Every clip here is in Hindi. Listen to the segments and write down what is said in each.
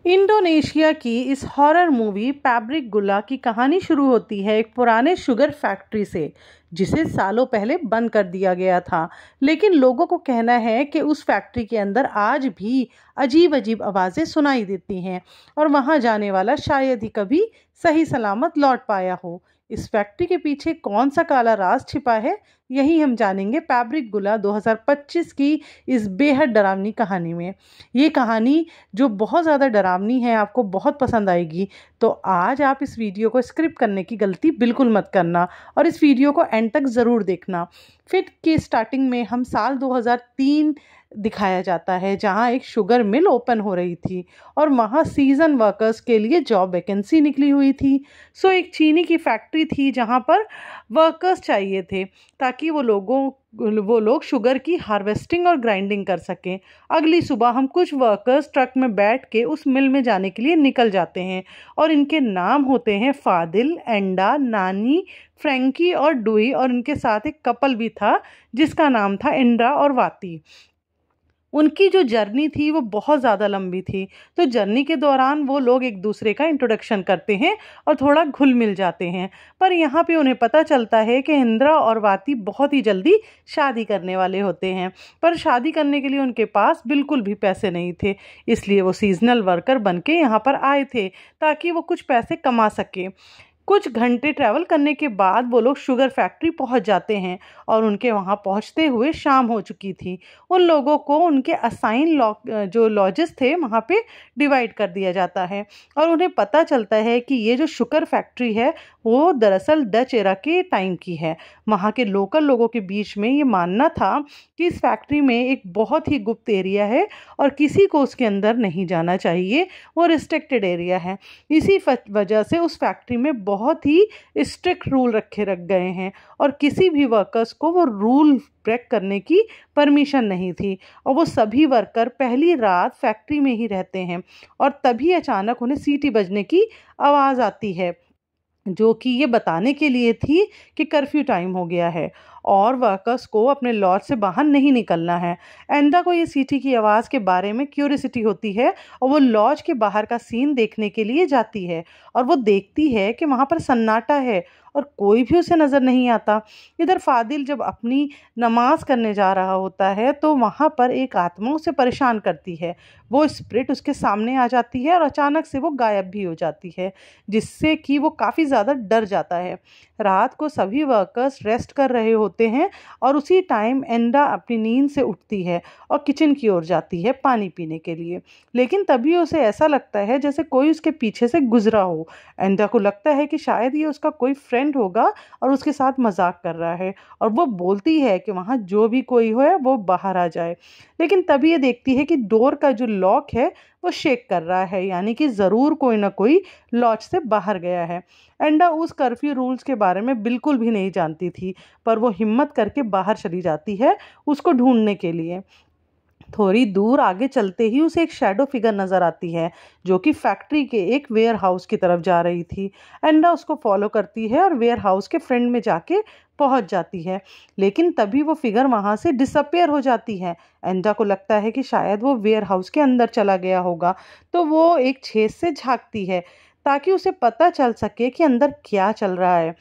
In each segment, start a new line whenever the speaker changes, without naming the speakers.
इंडोनेशिया की इस हॉरर मूवी पैब्रिक गुला की कहानी शुरू होती है एक पुराने शुगर फैक्ट्री से, जिसे सालों पहले बंद कर दिया गया था। लेकिन लोगों को कहना है कि उस फैक्ट्री के अंदर आज भी अजीब अजीब आवाज़ें सुनाई देती हैं और वहां जाने वाला शायद ही कभी सही सलामत लौट पाया हो। इस फैक्ट्री के पीछे कौन सा काला राज छिपा है, यही हम जानेंगे पैब्रिक गुला 2025 की इस बेहद डरावनी कहानी में। ये कहानी जो बहुत ज़्यादा डरावनी है, आपको बहुत पसंद आएगी। तो आज आप इस वीडियो को स्किप करने की गलती बिल्कुल मत करना और इस वीडियो को एंड तक ज़रूर देखना। फिर की स्टार्टिंग में हम साल 2003 दिखाया जाता है, जहां एक शुगर मिल ओपन हो रही थी और वहां सीजन वर्कर्स के लिए जॉब वैकेंसी निकली हुई थी। एक चीनी की फैक्ट्री थी जहां पर वर्कर्स चाहिए थे ताकि वो लोग शुगर की हार्वेस्टिंग और ग्राइंडिंग कर सकें। अगली सुबह हम कुछ वर्कर्स ट्रक में बैठ के उस मिल में जाने के लिए निकल जाते हैं और इनके नाम होते हैं फादिल, एंडा, नानी, फ्रैंकी और डुई, और इनके साथ एक कपल भी था जिसका नाम था इंद्रा और वाती। उनकी जो जर्नी थी वो बहुत ज़्यादा लंबी थी। तो जर्नी के दौरान वो लोग एक दूसरे का इंट्रोडक्शन करते हैं और थोड़ा घुल मिल जाते हैं। पर यहाँ पे उन्हें पता चलता है कि इंद्रा और वाती बहुत ही जल्दी शादी करने वाले होते हैं, पर शादी करने के लिए उनके पास बिल्कुल भी पैसे नहीं थे। इसलिए वो सीजनल वर्कर बन के यहाँ पर आए थे ताकि वो कुछ पैसे कमा सके। कुछ घंटे ट्रैवल करने के बाद वो लोग शुगर फैक्ट्री पहुंच जाते हैं और उनके वहां पहुंचते हुए शाम हो चुकी थी। उन लोगों को उनके असाइन जो लॉजेस थे वहां पे डिवाइड कर दिया जाता है और उन्हें पता चलता है कि ये जो शुगर फैक्ट्री है वो दरअसल डच एरा के टाइम की है। वहाँ के लोकल लोगों के बीच में ये मानना था कि इस फैक्ट्री में एक बहुत ही गुप्त एरिया है और किसी को उसके अंदर नहीं जाना चाहिए, वो रिस्ट्रिक्टेड एरिया है। इसी वजह से उस फैक्ट्री में बहुत ही स्ट्रिक्ट रूल रख गए हैं और किसी भी वर्कर्स को वो रूल ब्रेक करने की परमिशन नहीं थी। और वो सभी वर्कर पहली रात फैक्ट्री में ही रहते हैं और तभी अचानक उन्हें सीटी बजने की आवाज़ आती है, जो कि ये बताने के लिए थी कि कर्फ्यू टाइम हो गया है और वर्कर्स को अपने लॉज से बाहर नहीं निकलना है। एंडा को ये सीटी की आवाज़ के बारे में क्यूरियोसिटी होती है और वो लॉज के बाहर का सीन देखने के लिए जाती है और वो देखती है कि वहाँ पर सन्नाटा है और कोई भी उसे नज़र नहीं आता। इधर फादिल जब अपनी नमाज करने जा रहा होता है तो वहाँ पर एक आत्मा उसे परेशान करती है। वो स्पिरिट उसके सामने आ जाती है और अचानक से वो गायब भी हो जाती है, जिससे कि वो काफ़ी ज़्यादा डर जाता है। रात को सभी वर्कर्स रेस्ट कर रहे होते हैं और उसी टाइम एंडा अपनी नींद से उठती है और किचन की ओर जाती है पानी पीने के लिए। लेकिन तभी उसे ऐसा लगता है जैसे कोई उसके पीछे से गुजरा हो। एंडा को लगता है कि शायद ये उसका कोई फ्रेंड होगा और उसके साथ मजाक कर रहा है और वो बोलती है कि वहाँ जो भी कोई हो वो बाहर आ जाए। लेकिन तभी ये देखती है कि डोर का जो लॉक है वो शेक कर रहा है, यानी कि ज़रूर कोई ना कोई लॉज से बाहर गया है। एंडा उस कर्फ्यू रूल्स के बारे में बिल्कुल भी नहीं जानती थी, पर वो हिम्मत करके बाहर चली जाती है उसको ढूंढने के लिए। थोड़ी दूर आगे चलते ही उसे एक शैडो फिगर नज़र आती है जो कि फैक्ट्री के एक वेयर हाउस की तरफ जा रही थी। एंडा उसको फॉलो करती है और वेयर हाउस के फ्रंट में जाके पहुंच जाती है, लेकिन तभी वो फिगर वहां से डिसअपेयर हो जाती है। एंडा को लगता है कि शायद वो वेयर हाउस के अंदर चला गया होगा, तो वो एक छेद से झांकती है ताकि उसे पता चल सके कि अंदर क्या चल रहा है।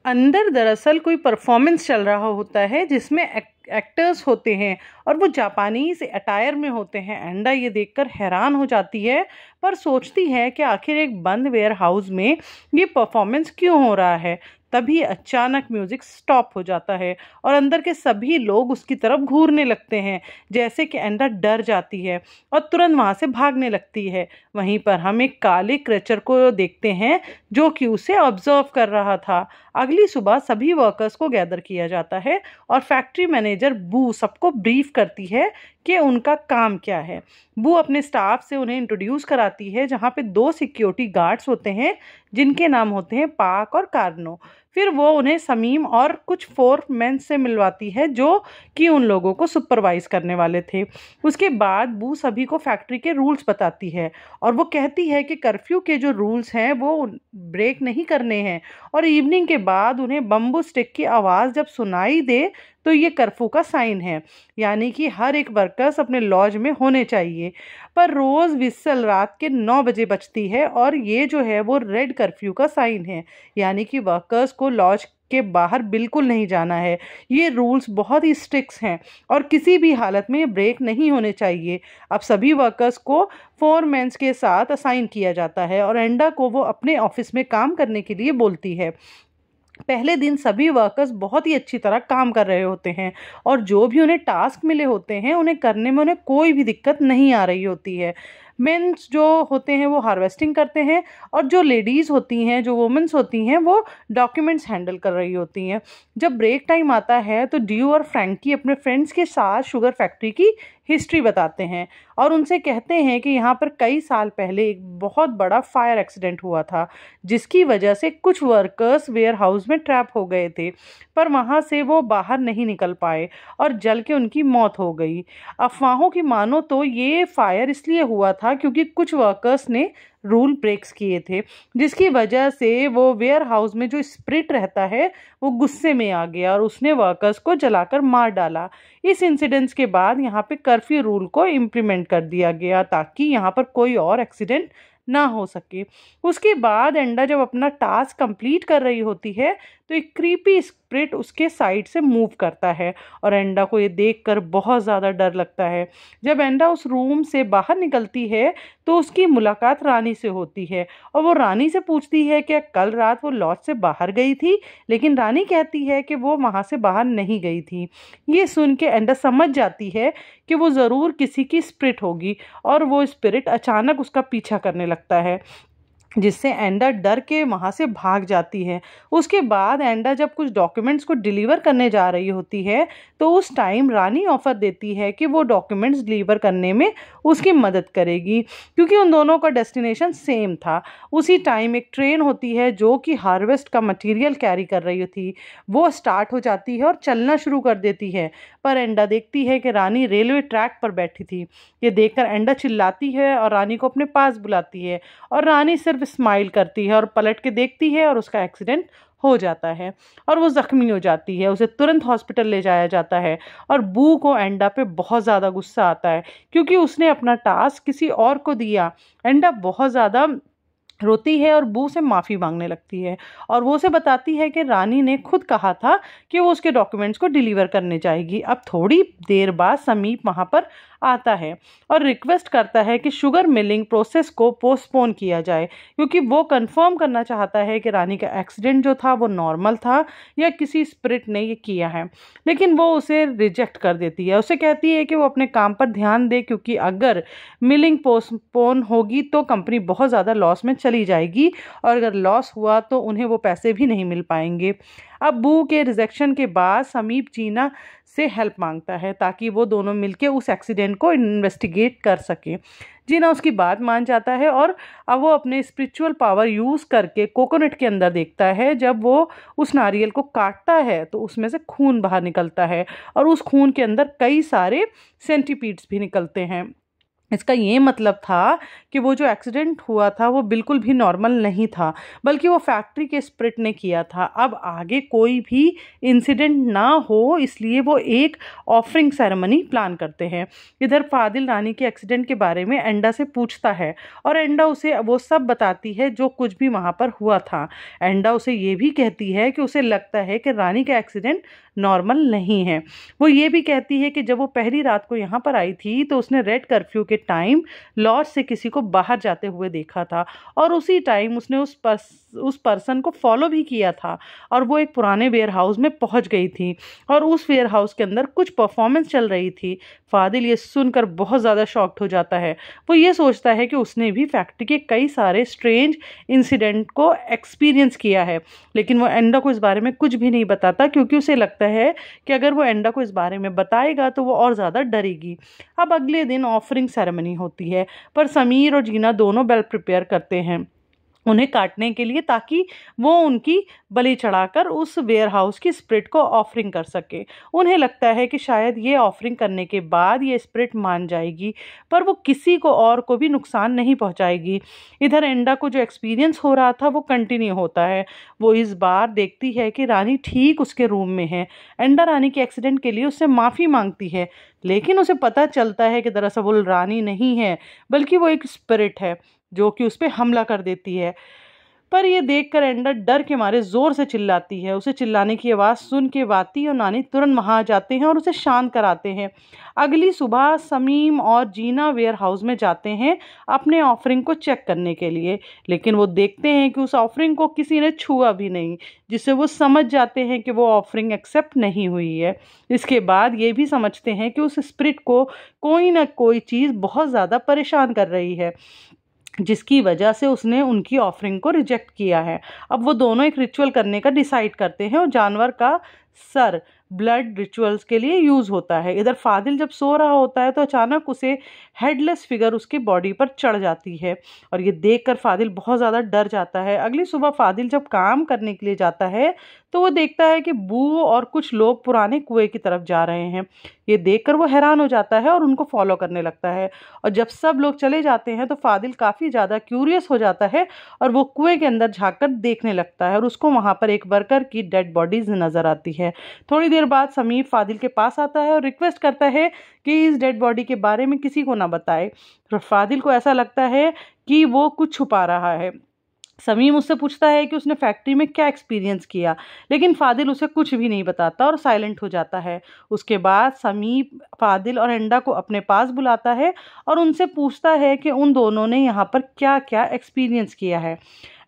अंदर दरअसल कोई परफॉर्मेंस चल रहा होता है जिसमें एक्टर्स होते हैं और वो जापानीज अटायर में होते हैं। एंडा ये देखकर हैरान हो जाती है, पर सोचती है कि आखिर एक बंद वेयर हाउस में ये परफॉर्मेंस क्यों हो रहा है। तभी अचानक म्यूजिक स्टॉप हो जाता है और अंदर के सभी लोग उसकी तरफ घूरने लगते हैं, जैसे कि एंडा डर जाती है और तुरंत वहां से भागने लगती है। वहीं पर हम एक काले क्रेचर को देखते हैं जो कि उसे ऑब्जर्व कर रहा था। अगली सुबह सभी वर्कर्स को गैदर किया जाता है और फैक्ट्री मैनेजर बू सबको ब्रीफ करती है कि उनका काम क्या है। बू अपने स्टाफ से उन्हें इंट्रोड्यूस कराती है, जहाँ पे 2 सिक्योरिटी गार्ड्स होते हैं जिनके नाम होते हैं पाक और कार्नो। फिर वो उन्हें समीम और कुछ 4 मेन से मिलवाती है जो कि उन लोगों को सुपरवाइज करने वाले थे। उसके बाद बू सभी को फैक्ट्री के रूल्स बताती है और वो कहती है कि कर्फ्यू के जो रूल्स हैं वो ब्रेक नहीं करने हैं और इवनिंग के बाद उन्हें बम्बू स्टिक की आवाज़ जब सुनाई दे तो ये कर्फ्यू का साइन है, यानी कि हर एक वर्कर्स अपने लॉज में होने चाहिए। पर रोज़ विसल रात के 9 बजे बजती है और ये जो है वो रेड कर्फ्यू का साइन है, यानी कि वर्कर्स को लॉज के बाहर बिल्कुल नहीं जाना है। ये रूल्स बहुत ही स्ट्रिक्ट हैं और किसी भी हालत में ये ब्रेक नहीं होने चाहिए। अब सभी वर्कर्स को फोरमैन्स के साथ असाइन किया जाता है और एंडा को वो अपने ऑफिस में काम करने के लिए बोलती है। पहले दिन सभी वर्कर्स बहुत ही अच्छी तरह काम कर रहे होते हैं और जो भी उन्हें टास्क मिले होते हैं उन्हें करने में उन्हें कोई भी दिक्कत नहीं आ रही होती है। मेंस जो होते हैं वो हार्वेस्टिंग करते हैं और जो लेडीज़ होती हैं, जो वुमेंस होती हैं, वो डॉक्यूमेंट्स हैंडल कर रही होती हैं। जब ब्रेक टाइम आता है तो ड्यू और फ्रैंकी अपने फ्रेंड्स के साथ शुगर फैक्ट्री की हिस्ट्री बताते हैं और उनसे कहते हैं कि यहाँ पर कई साल पहले एक बहुत बड़ा फायर एक्सीडेंट हुआ था जिसकी वजह से कुछ वर्कर्स वेयर हाउस में ट्रैप हो गए थे, पर वहाँ से वो बाहर नहीं निकल पाए और जल के उनकी मौत हो गई। अफवाहों की मानो तो ये फायर इसलिए हुआ था क्योंकि कुछ वर्कर्स ने रूल ब्रेक्स किए थे, जिसकी वजह से वो वेयर हाउस में जो स्पिरिट रहता है वो गुस्से में आ गया और उसने वर्कर्स को जलाकर मार डाला। इस इंसिडेंट्स के बाद यहाँ पे कर्फ्यू रूल को इम्प्लीमेंट कर दिया गया ताकि यहाँ पर कोई और एक्सीडेंट ना हो सके। उसके बाद एंडा जब अपना टास्क कंप्लीट कर रही होती है तो एक क्रीपी स्पिरिट उसके साइड से मूव करता है और एंडा को ये देखकर बहुत ज़्यादा डर लगता है। जब एंडा उस रूम से बाहर निकलती है तो उसकी मुलाकात रानी से होती है और वो रानी से पूछती है कि कल रात वो लॉज से बाहर गई थी, लेकिन रानी कहती है कि वो वहाँ से बाहर नहीं गई थी। ये सुन के एंडा समझ जाती है कि वो ज़रूर किसी की स्पिरिट होगी और वो स्पिरिट अचानक उसका पीछा करने लगता है, जिससे एंडा डर के वहाँ से भाग जाती है। उसके बाद एंडा जब कुछ डॉक्यूमेंट्स को डिलीवर करने जा रही होती है तो उस टाइम रानी ऑफ़र देती है कि वो डॉक्यूमेंट्स डिलीवर करने में उसकी मदद करेगी क्योंकि उन दोनों का डेस्टिनेशन सेम था। उसी टाइम एक ट्रेन होती है जो कि हार्वेस्ट का मटेरियल कैरी कर रही थी, वो स्टार्ट हो जाती है और चलना शुरू कर देती है, पर एंडा देखती है कि रानी रेलवे ट्रैक पर बैठी थी। ये देखकर एंडा चिल्लाती है और रानी को अपने पास बुलाती है और रानी सिर्फ स्माइल करती है और पलट के देखती है और उसका एक्सीडेंट हो जाता है और वो ज़ख्मी हो जाती है। उसे तुरंत हॉस्पिटल ले जाया जाता है और बू को एंडा पे बहुत ज़्यादा गुस्सा आता है क्योंकि उसने अपना टास्क किसी और को दिया। एंडा बहुत ज़्यादा रोती है और बू से माफ़ी मांगने लगती है और वो उसे बताती है कि रानी ने खुद कहा था कि वो उसके डॉक्यूमेंट्स को डिलीवर करने जाएगी। अब थोड़ी देर बाद समीप वहाँ पर आता है और रिक्वेस्ट करता है कि शुगर मिलिंग प्रोसेस को पोस्टपोन किया जाए क्योंकि वो कंफर्म करना चाहता है कि रानी का एक्सीडेंट जो था वो नॉर्मल था या किसी स्पिरिट ने ये किया है, लेकिन वो उसे रिजेक्ट कर देती है। उसे कहती है कि वो अपने काम पर ध्यान दे क्योंकि अगर मिलिंग पोस्टपोन होगी तो कंपनी बहुत ज़्यादा लॉस में चली जाएगी और अगर लॉस हुआ तो उन्हें वो पैसे भी नहीं मिल पाएंगे। अब बू के रिजेक्शन के बाद समीप जीना से हेल्प मांगता है ताकि वो दोनों मिलकर उस एक्सीडेंट को इन्वेस्टिगेट कर सकें। जीना उसकी बात मान जाता है और अब वो अपने स्पिरिचुअल पावर यूज़ करके कोकोनट के अंदर देखता है। जब वो उस नारियल को काटता है तो उसमें से खून बाहर निकलता है और उस खून के अंदर कई सारे सेंटीपीड्स भी निकलते हैं। इसका ये मतलब था कि वो जो एक्सीडेंट हुआ था वो बिल्कुल भी नॉर्मल नहीं था, बल्कि वो फैक्ट्री के स्पिरिट ने किया था। अब आगे कोई भी इंसिडेंट ना हो इसलिए वो एक ऑफरिंग सेरेमनी प्लान करते हैं। इधर फादिल रानी के एक्सीडेंट के बारे में एंडा से पूछता है और एंडा उसे वो सब बताती है जो कुछ भी वहाँ पर हुआ था। एंडा उसे ये भी कहती है कि उसे लगता है कि रानी का एक्सीडेंट नॉर्मल नहीं है। वो ये भी कहती है कि जब वो पहली रात को यहाँ पर आई थी तो उसने रेड कर्फ्यू के टाइम लॉज से किसी को बाहर जाते हुए देखा था और उसी टाइम उसने उस पर्सन को फॉलो भी किया था और वो एक पुराने वेयर हाउस में पहुँच गई थी और उस वेयर हाउस के अंदर कुछ परफॉर्मेंस चल रही थी। फादिल ये सुनकर बहुत ज़्यादा शॉक्ड हो जाता है। वो ये सोचता है कि उसने भी फैक्ट्री के कई सारे स्ट्रेंज इंसिडेंट को एक्सपीरियंस किया है, लेकिन वो एंडा को इस बारे में कुछ भी नहीं बताता क्योंकि उसे लगता है कि अगर वो एंडा को इस बारे में बताएगा तो वो और ज़्यादा डरेगी। अब अगले दिन ऑफरिंग सेरेमनी होती है, पर समीर और जीना दोनों बेल प्रिपेयर करते हैं उन्हें काटने के लिए ताकि वो उनकी बलि चढ़ाकर उस वेयर हाउस की स्पिरिट को ऑफरिंग कर सके। उन्हें लगता है कि शायद ये ऑफरिंग करने के बाद ये स्पिरिट मान जाएगी, पर वो किसी को और को भी नुकसान नहीं पहुंचाएगी। इधर एंडा को जो एक्सपीरियंस हो रहा था वो कंटिन्यू होता है। वो इस बार देखती है कि रानी ठीक उसके रूम में है। एंडा रानी के एक्सीडेंट के लिए उससे माफ़ी मांगती है लेकिन उसे पता चलता है कि दरअसल वो रानी नहीं है, बल्कि वो एक स्पिरिट है जो कि उस पर हमला कर देती है। पर ये देखकर एंडा डर के मारे जोर से चिल्लाती है। उसे चिल्लाने की आवाज़ सुन के वाती और नानी तुरंत वहाँ जाते हैं और उसे शांत कराते हैं। अगली सुबह समीम और जीना वेयर हाउस में जाते हैं अपने ऑफरिंग को चेक करने के लिए, लेकिन वो देखते हैं कि उस ऑफरिंग को किसी ने छुआ भी नहीं, जिससे वो समझ जाते हैं कि वो ऑफरिंग एक्सेप्ट नहीं हुई है। इसके बाद ये भी समझते हैं कि उस स्पिरिट को कोई ना कोई चीज़ बहुत ज़्यादा परेशान कर रही है, जिसकी वजह से उसने उनकी ऑफरिंग को रिजेक्ट किया है। अब वो दोनों एक रिचुअल करने का डिसाइड करते हैं और जानवर का सर ब्लड रिचुअल्स के लिए यूज़ होता है। इधर फादिल जब सो रहा होता है तो अचानक उसे हेडलेस फिगर उसकी बॉडी पर चढ़ जाती है और ये देखकर फादिल बहुत ज़्यादा डर जाता है। अगली सुबह फादिल जब काम करने के लिए जाता है तो वो देखता है कि बू और कुछ लोग पुराने कुएं की तरफ जा रहे हैं। ये देखकर वो हैरान हो जाता है और उनको फॉलो करने लगता है, और जब सब लोग चले जाते हैं तो फादिल काफ़ी ज़्यादा क्यूरियस हो जाता है और वो कुएं के अंदर झाँक कर देखने लगता है और उसको वहाँ पर एक वर्कर की डेड बॉडीज नज़र आती है। थोड़ी देर बाद समीर फादिल के पास आता है और रिक्वेस्ट करता है कि इस डेड बॉडी के बारे में किसी को ना बताए। तो फादिल को ऐसा लगता है कि वो कुछ छुपा रहा है। समीम उससे पूछता है कि उसने फैक्ट्री में क्या एक्सपीरियंस किया, लेकिन फादिल उसे कुछ भी नहीं बताता और साइलेंट हो जाता है। उसके बाद समीम फादिल और एंडा को अपने पास बुलाता है और उनसे पूछता है कि उन दोनों ने यहाँ पर क्या क्या एक्सपीरियंस किया है।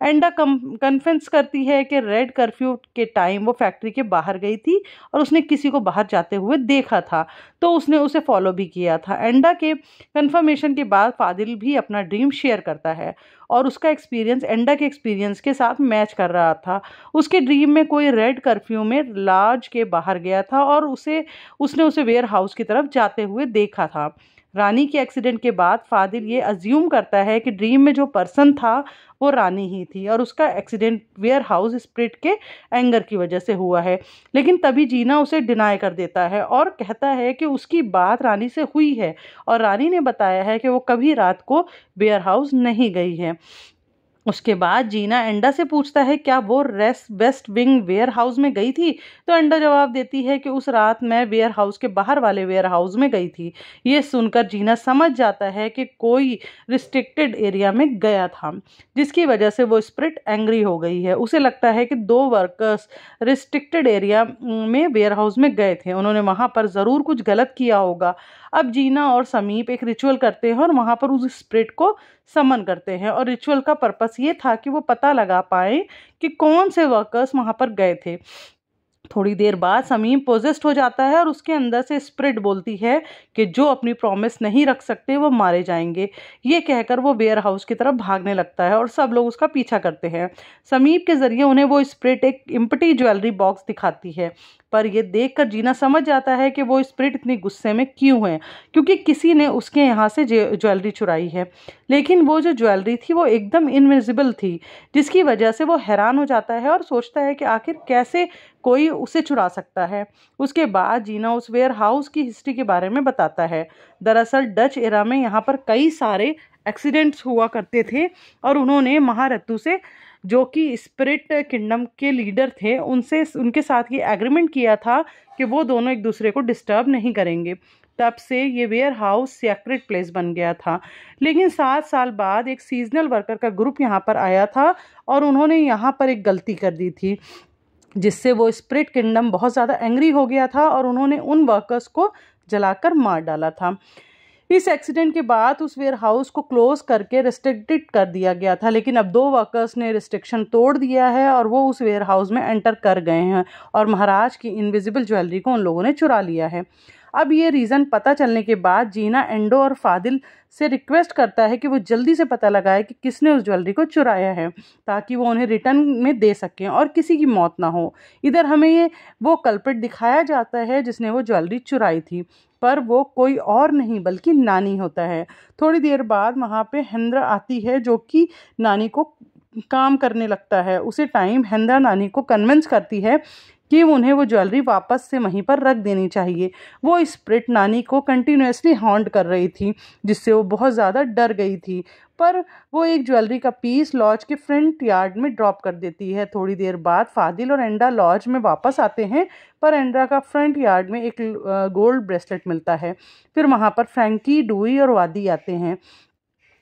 एंडा कन्फेंस करती है कि रेड कर्फ्यू के टाइम वो फैक्ट्री के बाहर गई थी और उसने किसी को बाहर जाते हुए देखा था, तो उसने उसे फॉलो भी किया था। एंडा के कन्फर्मेशन के बाद फादिल भी अपना ड्रीम शेयर करता है और उसका एक्सपीरियंस एंडा के एक्सपीरियंस के साथ मैच कर रहा था। उसके ड्रीम में कोई रेड कर्फ्यू में लॉज के बाहर गया था और उसने उसे वेयर हाउस की तरफ जाते हुए देखा था। रानी के एक्सीडेंट के बाद फादिल ये अज्यूम करता है कि ड्रीम में जो पर्सन था वो रानी ही थी और उसका एक्सीडेंट वेयर हाउस स्पिरिट के एंगर की वजह से हुआ है। लेकिन तभी जीना उसे डिनाई कर देता है और कहता है कि उसकी बात रानी से हुई है और रानी ने बताया है कि वो कभी रात को वेयर हाउस नहीं गई है। उसके बाद जीना एंडा से पूछता है क्या वो वेस्ट विंग वेयर हाउस में गई थी, तो एंडा जवाब देती है कि उस रात मैं वेयर हाउस के बाहर वाले वेयर हाउस में गई थी। ये सुनकर जीना समझ जाता है कि कोई रिस्ट्रिक्टेड एरिया में गया था, जिसकी वजह से वो स्पिरिट एंग्री हो गई है। उसे लगता है कि 2 वर्कर्स रिस्ट्रिक्टेड एरिया में वेयर हाउस में गए थे, उन्होंने वहाँ पर ज़रूर कुछ गलत किया होगा। अब जीना और समीप एक रिचुअल करते हैं और वहाँ पर उस स्पिरिट को समन करते हैं और रिचुअल का पर्पस ये था कि वो पता लगा पाए कि कौन से वर्कर्स वहाँ पर गए थे। थोड़ी देर बाद समीम पोजेस्ड हो जाता है और उसके अंदर से स्पिरिट बोलती है कि जो अपनी प्रॉमिस नहीं रख सकते वो मारे जाएंगे। ये कहकर वो वेयर हाउस की तरफ भागने लगता है और सब लोग उसका पीछा करते हैं। समीम के जरिए उन्हें वो स्पिरिट एक एम्प्टी ज्वेलरी बॉक्स दिखाती है, पर ये देखकर जीना समझ जाता है कि वो स्पिरिट इतनी गुस्से में क्यों है, क्योंकि किसी ने उसके यहाँ से ज्वेलरी चुराई है। लेकिन वो जो ज्वेलरी थी वो एकदम इनविजिबल थी, जिसकी वजह से वो हैरान हो जाता है और सोचता है कि आखिर कैसे कोई उसे चुरा सकता है। उसके बाद जीना उस वेयर हाउस की हिस्ट्री के बारे में बताता है। दरअसल डच एरा में यहाँ पर कई सारे एक्सीडेंट्स हुआ करते थे और उन्होंने महारत्तू से, जो कि स्पिरिट किंगडम के लीडर थे, उनके साथ ये एग्रीमेंट किया था कि वो दोनों एक दूसरे को डिस्टर्ब नहीं करेंगे। तब से ये वेयर हाउस सीक्रेट प्लेस बन गया था। लेकिन 7 साल बाद एक सीजनल वर्कर का ग्रुप यहाँ पर आया था और उन्होंने यहाँ पर एक गलती कर दी थी, जिससे वो स्पिरिट किंगडम बहुत ज़्यादा एंग्री हो गया था और उन्होंने उन वर्कर्स को जलाकर मार डाला था। इस एक्सीडेंट के बाद उस वेयर हाउस को क्लोज करके रिस्ट्रिक्टेड कर दिया गया था, लेकिन अब 2 वर्कर्स ने रिस्ट्रिक्शन तोड़ दिया है और वो उस वेयर हाउस में एंटर कर गए हैं और महाराज की इनविजिबल ज्वेलरी को उन लोगों ने चुरा लिया है। अब ये रीज़न पता चलने के बाद जीना एंडो और फादिल से रिक्वेस्ट करता है कि वो जल्दी से पता लगाए कि किसने उस ज्वेलरी को चुराया है, ताकि वो उन्हें रिटर्न में दे सकें और किसी की मौत ना हो। इधर हमें वो कल्प्रिट दिखाया जाता है जिसने वो ज्वेलरी चुराई थी, पर वो कोई और नहीं बल्कि नानी होता है। थोड़ी देर बाद वहाँ पे हेंद्रा आती है जो कि नानी को काम करने लगता है। उसी टाइम हेंद्रा नानी को कन्विंस करती है कि उन्हें वो ज्वेलरी वापस से वहीं पर रख देनी चाहिए। वो स्पिरिट नानी को कंटिन्यूसली हॉन्ट कर रही थी, जिससे वो बहुत ज़्यादा डर गई थी। पर वो एक ज्वेलरी का पीस लॉज के फ्रंट यार्ड में ड्रॉप कर देती है। थोड़ी देर बाद फादिल और एंडा लॉज में वापस आते हैं, पर एंडा का फ्रंट यार्ड में एक गोल्ड ब्रेसलेट मिलता है। फिर वहाँ पर फ्रैंकी, डूई और वादी आते हैं,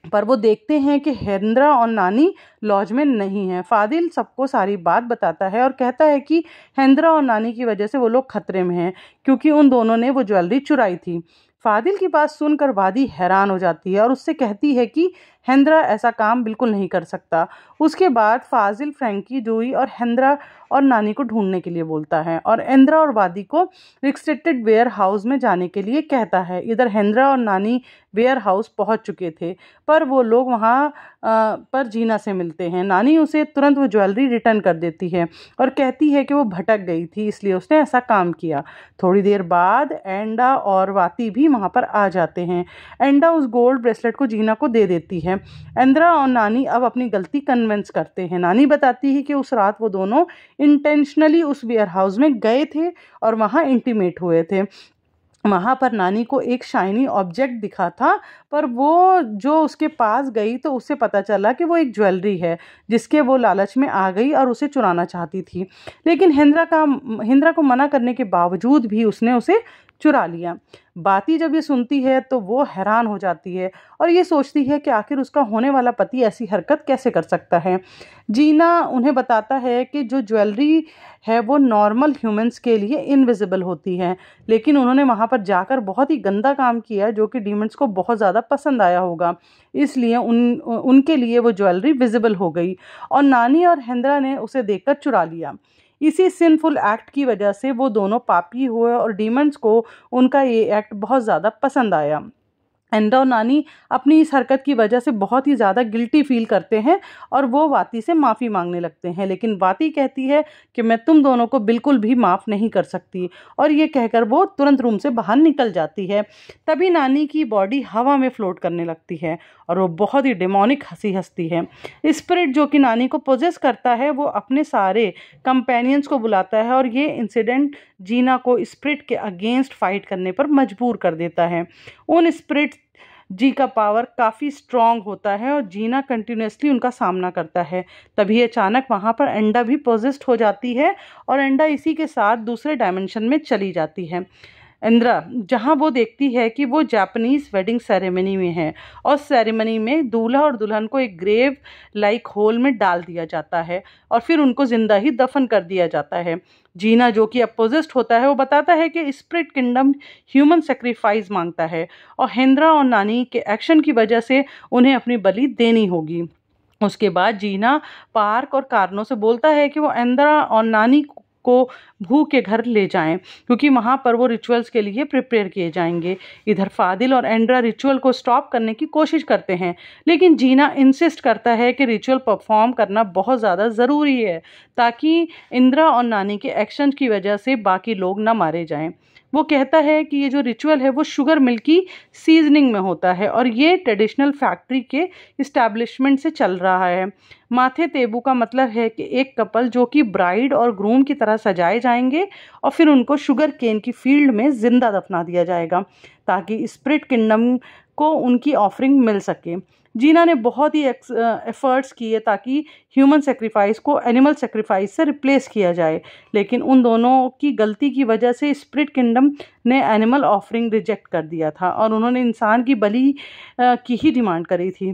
पर वो देखते हैं कि हेंद्रा और नानी लॉज में नहीं है। फादिल सबको सारी बात बताता है और कहता है कि हेंद्रा और नानी की वजह से वो लोग खतरे में हैं, क्योंकि उन दोनों ने वो ज्वेलरी चुराई थी। फादिल की बात सुनकर वादी हैरान हो जाती है और उससे कहती है कि हेंद्रा ऐसा काम बिल्कुल नहीं कर सकता। उसके बाद फाजिल फ्रैंकी, डूई और हेंद्रा और नानी को ढूंढने के लिए बोलता है और हेंद्रा और वादी को रिस्ट्रिक्टेड वेयर हाउस में जाने के लिए कहता है। इधर हेंद्रा और नानी वेयर हाउस पहुंच चुके थे, पर वो लोग वहां पर जीना से मिलते हैं। नानी उसे तुरंत वो ज्वेलरी रिटर्न कर देती है और कहती है कि वो भटक गई थी, इसलिए उसने ऐसा काम किया। थोड़ी देर बाद एंडा और वाती भी वहां पर आ जाते हैं। एंडा उस गोल्ड ब्रेसलेट को जीना को दे देती है। एंद्रा और नानी अब अपनी गलती कन्विंस करते हैं। नानी बताती है कि उस रात वो दोनों इंटेंशनली उस वेयर हाउस में गए थे और वहाँ इंटीमेट हुए थे। वहाँ पर नानी को एक शाइनी ऑब्जेक्ट दिखा था, पर वो जो उसके पास गई तो उससे पता चला कि वो एक ज्वेलरी है, जिसके वो लालच में आ गई और उसे चुराना चाहती थी। लेकिन हिंद्रा को मना करने के बावजूद भी उसने उसे चुरा लिया। बाती जब ये सुनती है तो वो हैरान हो जाती है और ये सोचती है कि आखिर उसका होने वाला पति ऐसी हरकत कैसे कर सकता है। जीना उन्हें बताता है कि जो ज्वेलरी है वो नॉर्मल ह्यूमंस के लिए इनविजिबल होती है, लेकिन उन्होंने वहाँ पर जाकर बहुत ही गंदा काम किया जो कि डीमंस को बहुत ज़्यादा पसंद आया होगा, इसलिए उनके लिए वो ज्वेलरी विजिबल हो गई और नानी और हेंद्रा ने उसे देखकर चुरा लिया। इसी सिंफुल एक्ट की वजह से वो दोनों पापी हुए और डीमंस को उनका ये एक्ट बहुत ज़्यादा पसंद आया। एंडा और नानी अपनी इस हरकत की वजह से बहुत ही ज़्यादा गिल्टी फील करते हैं और वो वाती से माफ़ी मांगने लगते हैं, लेकिन वाती कहती है कि मैं तुम दोनों को बिल्कुल भी माफ़ नहीं कर सकती, और ये कहकर वो तुरंत रूम से बाहर निकल जाती है। तभी नानी की बॉडी हवा में फ्लोट करने लगती है और वो बहुत ही डेमोनिक हंसी हंसती है। स्पिरिट जो कि नानी को पोजेस करता है वो अपने सारे कंपेनियंस को बुलाता है और ये इंसिडेंट जीना को स्पिरिट के अगेंस्ट फाइट करने पर मजबूर कर देता है। उन स्पिरिट जी का पावर काफ़ी स्ट्रॉन्ग होता है और जीना कंटिन्यूसली उनका सामना करता है। तभी अचानक वहाँ पर एंडा भी पोजेस्ड हो जाती है और एंडा इसी के साथ दूसरे डायमेंशन में चली जाती है। इंद्रा जहाँ वो देखती है कि वो जापानीज वेडिंग सेरेमनी में है और सेरेमनी में दूल्हा और दुल्हन को एक ग्रेव लाइक होल में डाल दिया जाता है और फिर उनको जिंदा ही दफन कर दिया जाता है। जीना जो कि अपोजिस्ट होता है वो बताता है कि स्पिरिट किंगडम ह्यूमन सेक्रीफाइस मांगता है और हेंद्रा और नानी के एक्शन की वजह से उन्हें अपनी बलि देनी होगी। उसके बाद जीना पार्क और कारणों से बोलता है कि वो एंद्रा और नानी को भू के घर ले जाएं, क्योंकि वहाँ पर वो रिचुअल्स के लिए प्रिपेयर किए जाएंगे। इधर फादिल और एंड्रा रिचुअल को स्टॉप करने की कोशिश करते हैं, लेकिन जीना इंसिस्ट करता है कि रिचुअल परफॉर्म करना बहुत ज़्यादा ज़रूरी है ताकि इंद्रा और नानी के एक्शन की वजह से बाकी लोग ना मारे जाएं। वो कहता है कि ये जो रिचुअल है वो शुगर मिल की सीजनिंग में होता है और ये ट्रेडिशनल फैक्ट्री के इस्टेब्लिशमेंट से चल रहा है। माथे तेबू का मतलब है कि एक कपल जो कि ब्राइड और ग्रूम की तरह सजाए जाएंगे और फिर उनको शुगर केन की फील्ड में जिंदा दफना दिया जाएगा ताकि स्पिरिट किंगडम को उनकी ऑफरिंग मिल सके। जीना ने बहुत ही एफर्ट्स किए ताकि ह्यूमन सेक्रीफाइस को एनिमल सेक्रीफाइस से रिप्लेस किया जाए, लेकिन उन दोनों की गलती की वजह से स्पिरिट किंगडम ने एनिमल ऑफरिंग रिजेक्ट कर दिया था और उन्होंने इंसान की बलि की ही डिमांड करी थी,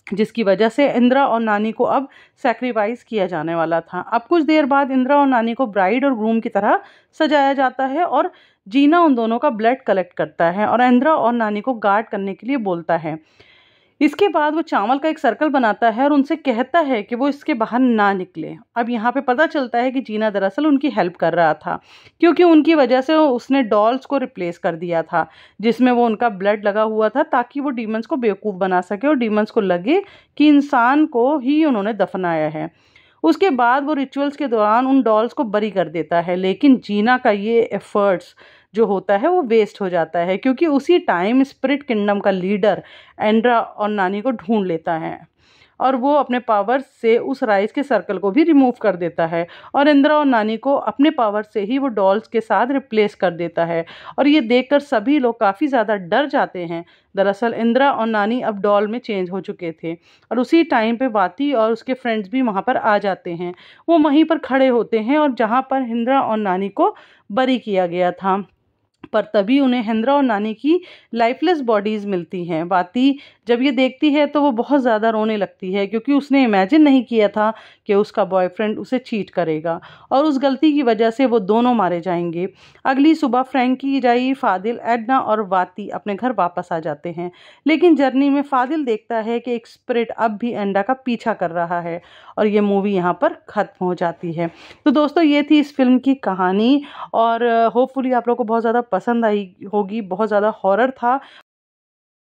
जिसकी वजह से इंद्रा और नानी को अब सैक्रिफाइस किया जाने वाला था। अब कुछ देर बाद इंद्रा और नानी को ब्राइड और ग्रूम की तरह सजाया जाता है और जीना उन दोनों का ब्लड कलेक्ट करता है और इंद्रा और नानी को गार्ड करने के लिए बोलता है। इसके बाद वो चावल का एक सर्कल बनाता है और उनसे कहता है कि वो इसके बाहर ना निकले। अब यहाँ पे पता चलता है कि जीना दरअसल उनकी हेल्प कर रहा था, क्योंकि उनकी वजह से उसने डॉल्स को रिप्लेस कर दिया था जिसमें वो उनका ब्लड लगा हुआ था ताकि वो डीमंस को बेवकूफ़ बना सके और डीमंस को लगे कि इंसान को ही उन्होंने दफनाया है। उसके बाद वो रिचुअल्स के दौरान उन डॉल्स को बरी कर देता है, लेकिन जीना का ये एफर्ट्स जो होता है वो वेस्ट हो जाता है क्योंकि उसी टाइम स्पिरिट किंगडम का लीडर एंड्रा और नानी को ढूंढ लेता है और वो अपने पावर से उस राइस के सर्कल को भी रिमूव कर देता है और इंदिरा और नानी को अपने पावर से ही वो डॉल्स के साथ रिप्लेस कर देता है। और ये देखकर सभी लोग काफ़ी ज़्यादा डर जाते हैं। दरअसल इंदिरा और नानी अब डॉल में चेंज हो चुके थे और उसी टाइम पे वाती और उसके फ्रेंड्स भी वहाँ पर आ जाते हैं। वो वहीं पर खड़े होते हैं और जहाँ पर इंदिरा और नानी को बरी किया गया था, पर तभी उन्हें हिंद्रा और नानी की लाइफलेस बॉडीज मिलती हैं। वाती जब ये देखती है तो वो बहुत ज़्यादा रोने लगती है, क्योंकि उसने इमेजिन नहीं किया था कि उसका बॉयफ्रेंड उसे चीट करेगा और उस गलती की वजह से वो दोनों मारे जाएंगे। अगली सुबह फ्रैंकी, जाई, फादिल, एडना और वाती अपने घर वापस आ जाते हैं, लेकिन जर्नी में फादिल देखता है कि एक स्पिरिट अब भी एंडा का पीछा कर रहा है और ये मूवी यहाँ पर ख़त्म हो जाती है। तो दोस्तों ये थी इस फिल्म की कहानी और होपफुली आप लोग को बहुत ज़्यादा पसंद आई होगी। बहुत ज़्यादा हॉरर था।